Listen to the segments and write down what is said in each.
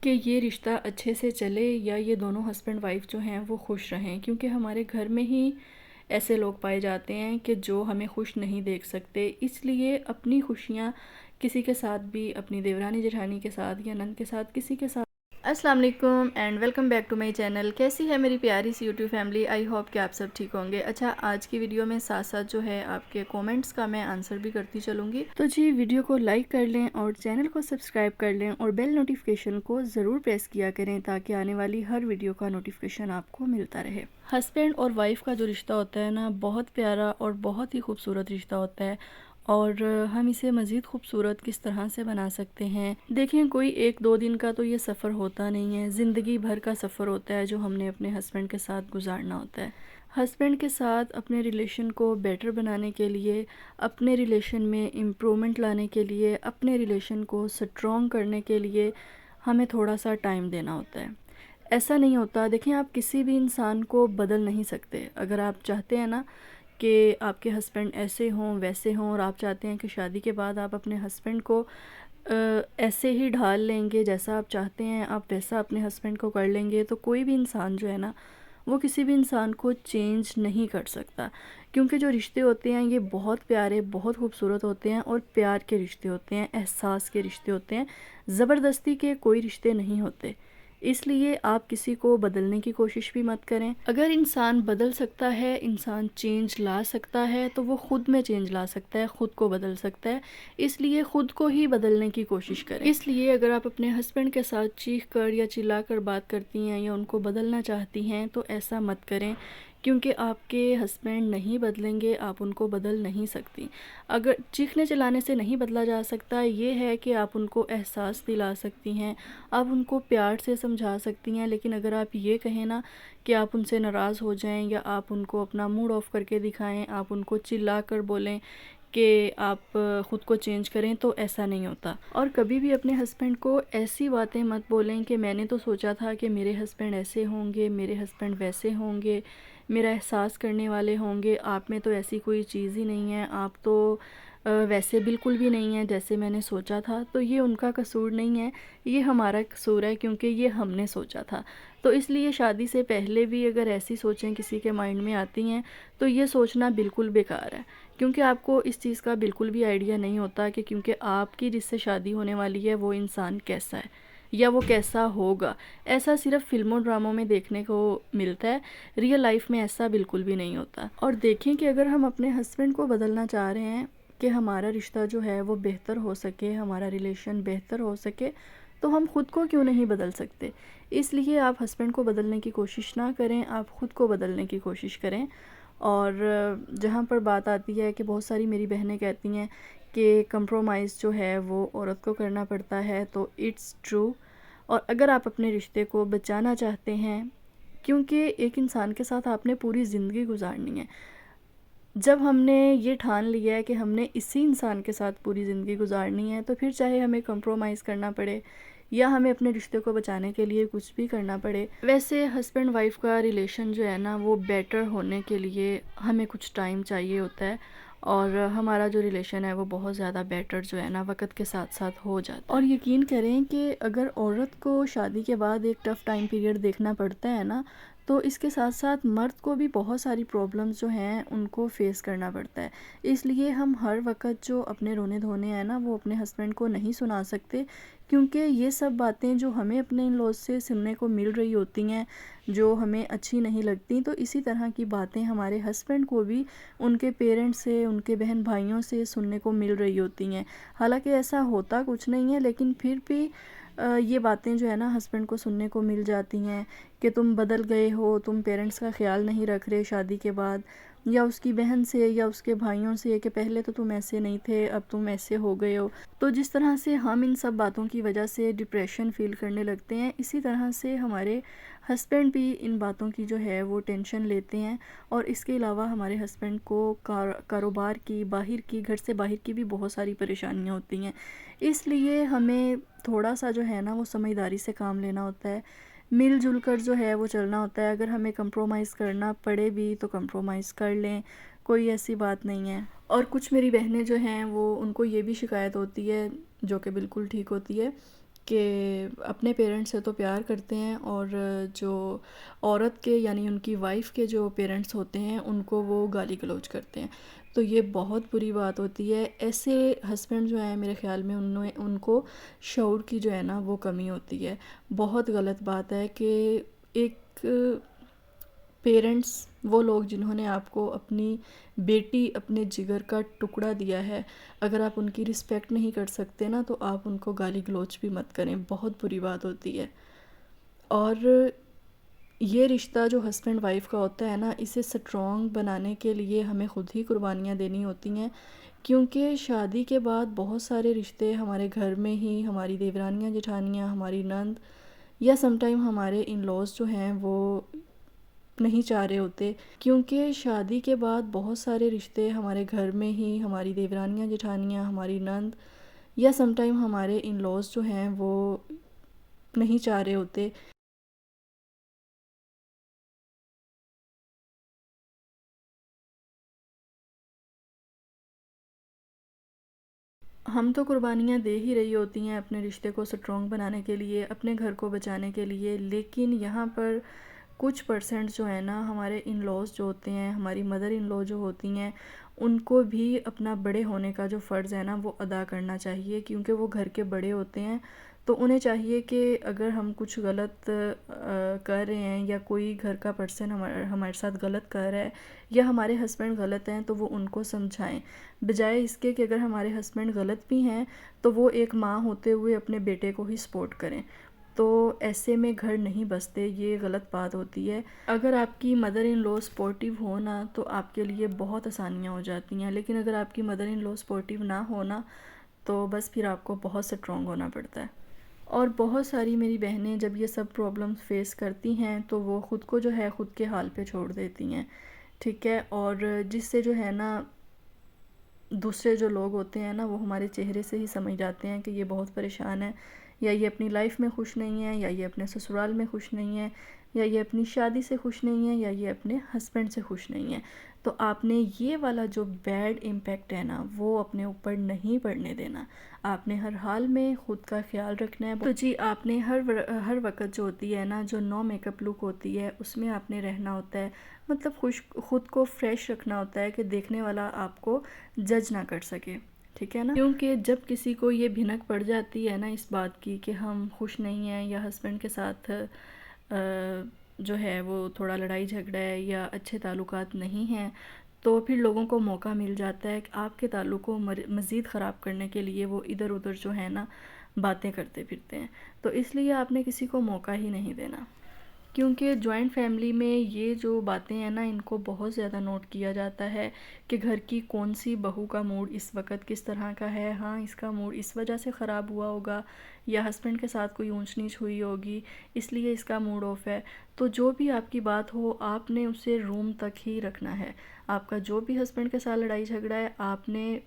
کہ یہ رشتہ اچھے سے چلے یا یہ دونوں ہسبینڈ وائف جو ہیں وہ خوش رہیں، کیونکہ ہمارے گھر میں ہی ایسے لوگ پائے جاتے ہیں کہ جو ہمیں خوش نہیں دیکھ سکتے، اس لیے اپنی خوشیاں کسی کے ساتھ بھی، اپنی دیورانی جیٹھانی کے ساتھ یا نند کے ساتھ، کسی کے ساتھ۔ السلام علیکم and welcome back to my channel. کیسی ہے میری پیاری سی یوٹیوب فیملی؟ آئی ہوپ کہ آپ سب ٹھیک ہوں گے۔ اچھا، آج کی ویڈیو میں ساتھ ساتھ جو ہے آپ کے کومنٹس کا میں آنسر بھی کرتی چلوں گی، تو جی ویڈیو کو لائک کر لیں اور چینل کو سبسکرائب کر لیں اور بیل نوٹیفیکیشن کو ضرور پریس کیا کریں تاکہ آنے والی ہر ویڈیو کا نوٹیفیکیشن آپ کو ملتا رہے۔ ہسبینڈ اور وائف کا جو رشتہ ہوتا ہے نا، بہت پیارا اور بہت ہی خوبصورت رشتہ ہوتا ہے، اور ہم اسے مزید خوبصورت کس طرح سے بنا سکتے ہیں؟ دیکھیں، کوئی ایک دو دن کا تو یہ سفر ہوتا نہیں ہے، زندگی بھر کا سفر ہوتا ہے جو ہم نے اپنے ہسبینڈ کے ساتھ گزارنا ہوتا ہے۔ ہسبینڈ کے ساتھ اپنے ریلیشن کو بیٹر بنانے کے لیے، اپنے ریلیشن میں امپرومنٹ لانے کے لیے، اپنے ریلیشن کو سٹرونگ کرنے کے لیے ہمیں تھوڑا سا ٹائم دینا ہوتا ہے۔ ایسا نہیں ہوتا، دیکھیں آپ کسی بھی انسان کو بدل نہیں سکتے۔ اگر آپ چاہتے ہیں نا کہ آپ کے ہسبینڈ ایسے ہوں ویسے ہوں، اور آپ چاہتے ہیں کہ شادی کے بعد آپ اپنے ہسبینڈ کو ایسے ہی ڈھال لیں گے، جیسا آپ چاہتے ہیں آپ ویسا اپنے ہسبینڈ کو کر لیں گے، تو کوئی بھی انسان جو ہے نا وہ کسی بھی انسان کو چینج نہیں کر سکتا، کیونکہ جو رشتے ہوتے ہیں یہ بہت پیارے، بہت خوبصورت ہوتے ہیں، اور پیار کے رشتے ہوتے ہیں، احساس کے رشتے ہوتے ہیں، زبردستی کے کوئی رشتے نہیں ہوتے۔ اس لیے آپ کسی کو بدلنے کی کوشش بھی مت کریں۔ اگر انسان بدل سکتا ہے، انسان چینج لا سکتا ہے، تو وہ خود میں چینج لا سکتا ہے، خود کو بدل سکتا ہے۔ اس لیے خود کو ہی بدلنے کی کوشش کریں۔ اس لیے اگر آپ اپنے ہسبینڈ کے ساتھ چیخ کر یا چلا کر بات کرتی ہیں یا ان کو بدلنا چاہتی ہیں تو ایسا مت کریں، کیونکہ آپ کے ہسبینڈ نہیں بدلیں گے، آپ ان کو بدل نہیں سکتی۔ اگر چیخنے چلانے سے نہیں بدلا جا سکتا، یہ ہے کہ آپ ان کو احساس دلا سکتی ہیں، آپ ان کو پیار سے سمجھا سکتی ہیں، لیکن اگر آپ یہ کہیں نا کہ آپ ان سے ناراض ہو جائیں یا آپ ان کو اپنا موڈ آف کر کے دکھائیں، آپ ان کو چلا کر بولیں کہ آپ خود کو چینج کریں، تو ایسا نہیں ہوتا۔ اور کبھی بھی اپنے ہسبینڈ کو ایسی باتیں مت بولیں کہ میں نے تو سوچا تھا کہ میرے ہسبینڈ ایسے ہوں گے، میرے ہسبینڈ ویسے ہوں گے، میرا احساس کرنے والے ہوں گے، آپ میں تو ایسی کوئی چیز ہی نہیں ہے، آپ تو ویسے بالکل بھی نہیں ہے جیسے میں نے سوچا تھا۔ تو یہ ان کا قصور نہیں ہے، یہ ہمارا قصور ہے، کیونکہ یہ ہم نے سوچا تھا۔ تو اس لیے شادی سے پہلے بھی اگر ایسی سوچیں کسی کے مائنڈ میں آتی ہیں تو یہ سوچنا بالکل بیکار ہے، کیونکہ آپ کو اس چیز کا بالکل بھی آئیڈیا نہیں ہوتا کہ کیونکہ آپ کی جس سے شادی ہونے والی ہے وہ انسان کیسا ہے یا وہ کیسا ہوگا۔ ایسا صرف فلموں ڈراموں میں دیکھنے کو ملتا ہے، ریئل لائف میں ایسا بالکل بھی نہیں ہوتا۔ اور دیکھیں کہ اگر ہم اپنے ہسبینڈ کو بدلنا چاہ رہے ہیں کہ ہمارا رشتہ جو ہے وہ بہتر ہو سکے، ہمارا ریلیشن بہتر ہو سکے، تو ہم خود کو کیوں نہیں بدل سکتے؟ اس لیے آپ ہسبینڈ کو بدلنے کی کوشش نہ کریں، آپ خود کو بدلنے کی کوشش کریں۔ اور جہاں پر بات آتی ہے کہ بہت ساری میری بہنیں کہتی ہیں کہ کمپرومائز جو ہے وہ عورت کو کرنا پڑتا ہے، تو اٹس ٹرو۔ اور اگر آپ اپنے رشتے کو بچانا چاہتے ہیں، کیونکہ ایک انسان کے ساتھ آپ نے پوری زندگی گزارنی ہے، جب ہم نے یہ ٹھان لیا ہے کہ ہم نے اسی انسان کے ساتھ پوری زندگی گزارنی ہے، تو پھر چاہے ہمیں کمپرومائز کرنا پڑے یا ہمیں اپنے رشتے کو بچانے کے لیے کچھ بھی کرنا پڑے۔ ویسے ہسبینڈ وائف کا ریلیشن جو ہے نا وہ بیٹر ہونے کے لیے ہمیں کچھ ٹائم چاہیے ہوتا ہے، اور ہمارا جو ریلیشن ہے وہ بہت زیادہ بیٹر جو ہے نا وقت کے ساتھ ساتھ ہو جاتا ہے۔ اور یقین کریں کہ اگر عورت کو شادی کے بعد ایک ٹف ٹائم پیریڈ دیکھنا پڑتا ہے نا، تو اس کے ساتھ ساتھ مرد کو بھی بہت ساری پرابلمز جو ہیں ان کو فیس کرنا پڑتا ہے۔ اس لیے ہم ہر وقت جو اپنے رونے دھونے ہیں نا وہ اپنے ہسبینڈ کو نہیں سنا سکتے، کیونکہ یہ سب باتیں جو ہمیں اپنے ان لوز سے سننے کو مل رہی ہوتی ہیں جو ہمیں اچھی نہیں لگتی، تو اسی طرح کی باتیں ہمارے ہسبینڈ کو بھی ان کے پیرنٹس سے، ان کے بہن بھائیوں سے سننے کو مل رہی ہوتی ہیں۔ حالانکہ ایسا ہوتا کچھ نہیں ہے، لیکن پھر بھی یہ باتیں جو ہے نا ہسبینڈ کو سننے کو مل جاتی ہیں کہ تم بدل گئے ہو، تم پیرنٹس کا خیال نہیں رکھ رہے شادی کے بعد، یا اس کی بہن سے یا اس کے بھائیوں سے کہ پہلے تو تم ایسے نہیں تھے، اب تم ایسے ہو گئے ہو۔ تو جس طرح سے ہم ان سب باتوں کی وجہ سے ڈپریشن فیل کرنے لگتے ہیں، اسی طرح سے ہمارے ہسبینڈ بھی ان باتوں کی جو ہے وہ ٹینشن لیتے ہیں۔ اور اس کے علاوہ ہمارے ہسبینڈ کو کاروبار کی، باہر کی، گھر سے باہر کی بھی بہت ساری پریشانیاں ہوتی ہیں۔ اس لیے ہمیں تھوڑا سا جو ہے نا وہ سمجھداری سے کام لینا ہوتا ہے، مل جل کر جو ہے وہ چلنا ہوتا ہے۔ اگر ہمیں کمپرومائز کرنا پڑے بھی تو کمپرومائز کر لیں، کوئی ایسی بات نہیں ہے۔ اور کچھ میری بہنیں جو ہیں وہ ان کو یہ بھی شکایت ہوتی ہے، جو کہ بالکل ٹھیک ہوتی ہے، کہ اپنے پیرنٹس سے تو پیار کرتے ہیں، اور جو عورت کے یعنی ان کی وائف کے جو پیرنٹس ہوتے ہیں ان کو وہ گالی گلوچ کرتے ہیں، تو یہ بہت بری بات ہوتی ہے۔ ایسے ہسبینڈ جو ہیں میرے خیال میں ان کو شعور کی جو ہے نا وہ کمی ہوتی ہے۔ بہت غلط بات ہے کہ ایک پیرنٹس، وہ لوگ جنہوں نے آپ کو اپنی بیٹی، اپنے جگر کا ٹکڑا دیا ہے، اگر آپ ان کی رسپیکٹ نہیں کر سکتے نا تو آپ ان کو گالی گلوچ بھی مت کریں، بہت بری بات ہوتی ہے۔ اور یہ رشتہ جو ہسبینڈ وائف کا ہوتا ہے نا، اسے سٹرونگ بنانے کے لیے ہمیں خود ہی قربانیاں دینی ہوتی ہیں، کیونکہ شادی کے بعد بہت سارے رشتے ہمارے گھر میں ہی، ہماری دیورانیاں جٹھانیاں، ہماری نند یا سم ٹائم ہمارے ان لاز جو ہیں وہ نہیں چاہ رہے ہوتے، کیونکہ شادی کے بعد بہت سارے رشتے ہمارے گھر میں ہی، ہماری دیورانیاں جٹھانیاں، ہماری نند یا سم ٹائم ہمارے ان لاز جو ہیں وہ نہیں چاہ رہے ہوتے۔ ہم تو قربانیاں دے ہی رہی ہوتی ہیں اپنے رشتے کو سٹرونگ بنانے کے لیے، اپنے گھر کو بچانے کے لیے، لیکن یہاں پر کچھ پرسنٹ جو ہیں نا، ہمارے ان لاز جو ہوتے ہیں، ہماری مدر ان لا جو ہوتی ہیں، ان کو بھی اپنا بڑے ہونے کا جو فرض ہے نا وہ ادا کرنا چاہیے، کیونکہ وہ گھر کے بڑے ہوتے ہیں، تو انہیں چاہیے کہ اگر ہم کچھ غلط کر رہے ہیں یا کوئی گھر کا پرسن ہمارے ساتھ غلط کر رہا ہے یا ہمارے ہسبینڈ غلط ہیں تو وہ ان کو سمجھائیں، بجائے اس کے کہ اگر ہمارے ہسبینڈ غلط بھی ہیں تو وہ ایک ماں ہوتے ہوئے اپنے بیٹے کو ہی سپورٹ کریں، تو ایسے میں گھر نہیں بستے، یہ غلط بات ہوتی ہے۔ اگر آپ کی مدر ان لو سپورٹیو ہو نا تو آپ کے لیے بہت آسانیاں ہو جاتی ہیں، لیکن اگر آپ کی مدر ان لو سپورٹیو نہ ہونا تو بس پھر آپ کو بہت سٹرونگ ہونا پڑتا ہے۔ اور بہت ساری میری بہنیں جب یہ سب پرابلمس فیس کرتی ہیں تو وہ خود کو جو ہے خود کے حال پہ چھوڑ دیتی ہیں، ٹھیک ہے، اور جس سے جو ہے نا دوسرے جو لوگ ہوتے ہیں نا وہ ہمارے چہرے سے ہی سمجھ جاتے ہیں کہ یہ بہت پریشان ہے، یا یہ اپنی لائف میں خوش نہیں ہے، یا یہ اپنے سسرال میں خوش نہیں ہے، یا یہ اپنی شادی سے خوش نہیں ہے، یا یہ اپنے ہسبینڈ سے خوش نہیں ہے۔ تو آپ نے یہ والا جو بیڈ امپیکٹ ہے نا وہ اپنے اوپر نہیں پڑنے دینا، آپ نے ہر حال میں خود کا خیال رکھنا ہے۔ تو جی آپ نے ہر وقت جو ہوتی ہے نا، جو نو میک اپ لک ہوتی ہے اس میں آپ نے رہنا ہوتا ہے، مطلب خود کو فریش رکھنا ہوتا ہے کہ دیکھنے والا آپ کو جج نہ کر سکے، ٹھیک ہے نا، کیونکہ جب کسی کو یہ بھنک پڑ جاتی ہے نا اس بات کی کہ ہم خوش نہیں ہیں یا ہسبینڈ کے ساتھ جو ہے وہ تھوڑا لڑائی جھگڑا ہے یا اچھے تعلقات نہیں ہیں، تو پھر لوگوں کو موقع مل جاتا ہے کہ آپ کے تعلق کو مزید خراب کرنے کے لیے وہ ادھر ادھر جو ہے نا باتیں کرتے پھرتے ہیں، تو اس لیے آپ نے کسی کو موقع ہی نہیں دینا، کیونکہ جوائنٹ فیملی میں یہ جو باتیں ہیں نا ان کو بہت زیادہ نوٹ کیا جاتا ہے کہ گھر کی کون سی بہو کا موڈ اس وقت کس طرح کا ہے، ہاں اس کا موڈ اس وجہ سے خراب ہوا ہوگا یا ہسبینڈ کے ساتھ کوئی اونچ نیچ ہوئی ہوگی اس لیے اس کا موڈ آف ہے، تو جو بھی آپ کی بات ہو آپ نے اسے روم تک ہی رکھنا ہے، آپ کا جو بھی ہسبینڈ کے ساتھ لڑائی جھگڑا ہے آپ نے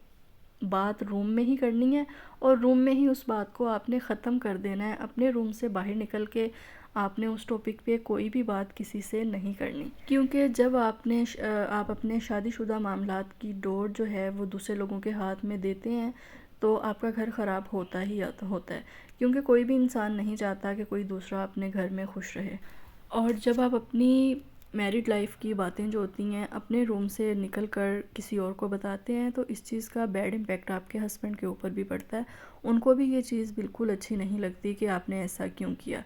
بات روم میں ہی کرنی ہے اور روم میں ہی اس بات کو آپ نے ختم کر دینا ہے، اپنے روم سے باہر نکل کے آپ نے اس ٹاپک پہ کوئی بھی بات کسی سے نہیں کرنی، کیونکہ جب آپ اپنے شادی شدہ معاملات کی ڈور جو ہے وہ دوسرے لوگوں کے ہاتھ میں دیتے ہیں تو آپ کا گھر خراب ہوتا ہی ہوتا ہے، کیونکہ کوئی بھی انسان نہیں چاہتا کہ کوئی دوسرا اپنے گھر میں خوش رہے، اور جب آپ اپنی میرڈ لائف کی باتیں جو ہوتی ہیں اپنے روم سے نکل کر کسی اور کو بتاتے ہیں تو اس چیز کا بیڈ امپیکٹ آپ کے ہسبینڈ کے اوپر بھی پڑتا ہے، ان کو بھی یہ چیز بالکل اچھی نہیں لگتی کہ آپ نے ایسا کیوں کیا،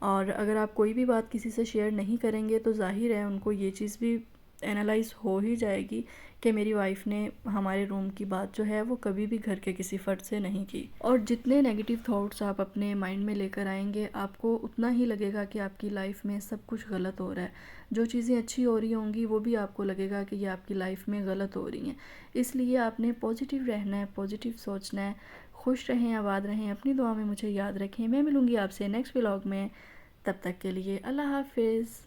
اور اگر آپ کوئی بھی بات کسی سے شیئر نہیں کریں گے تو ظاہر ہے ان کو یہ چیز بھی اینالائز ہو ہی جائے گی کہ میری وائف نے ہمارے روم کی بات جو ہے وہ کبھی بھی گھر کے کسی فرد سے نہیں کی، اور جتنے نیگیٹو تھاٹس آپ اپنے مائنڈ میں لے کر آئیں گے آپ کو اتنا ہی لگے گا کہ آپ کی لائف میں سب کچھ غلط ہو رہا ہے، جو چیزیں اچھی ہو رہی ہوں گی وہ بھی آپ کو لگے گا کہ یہ آپ کی لائف میں غلط ہو رہی ہیں، اس لیے آپ نے پازیٹیو رہنا ہے، پازیٹیو سوچنا ہے، خوش رہیں، آباد رہیں، اپنی دعا میں مجھے یاد رکھیں، میں ملوں گی آپ سے نیکسٹ ولاگ میں، تب تک کے لیے اللہ حافظ۔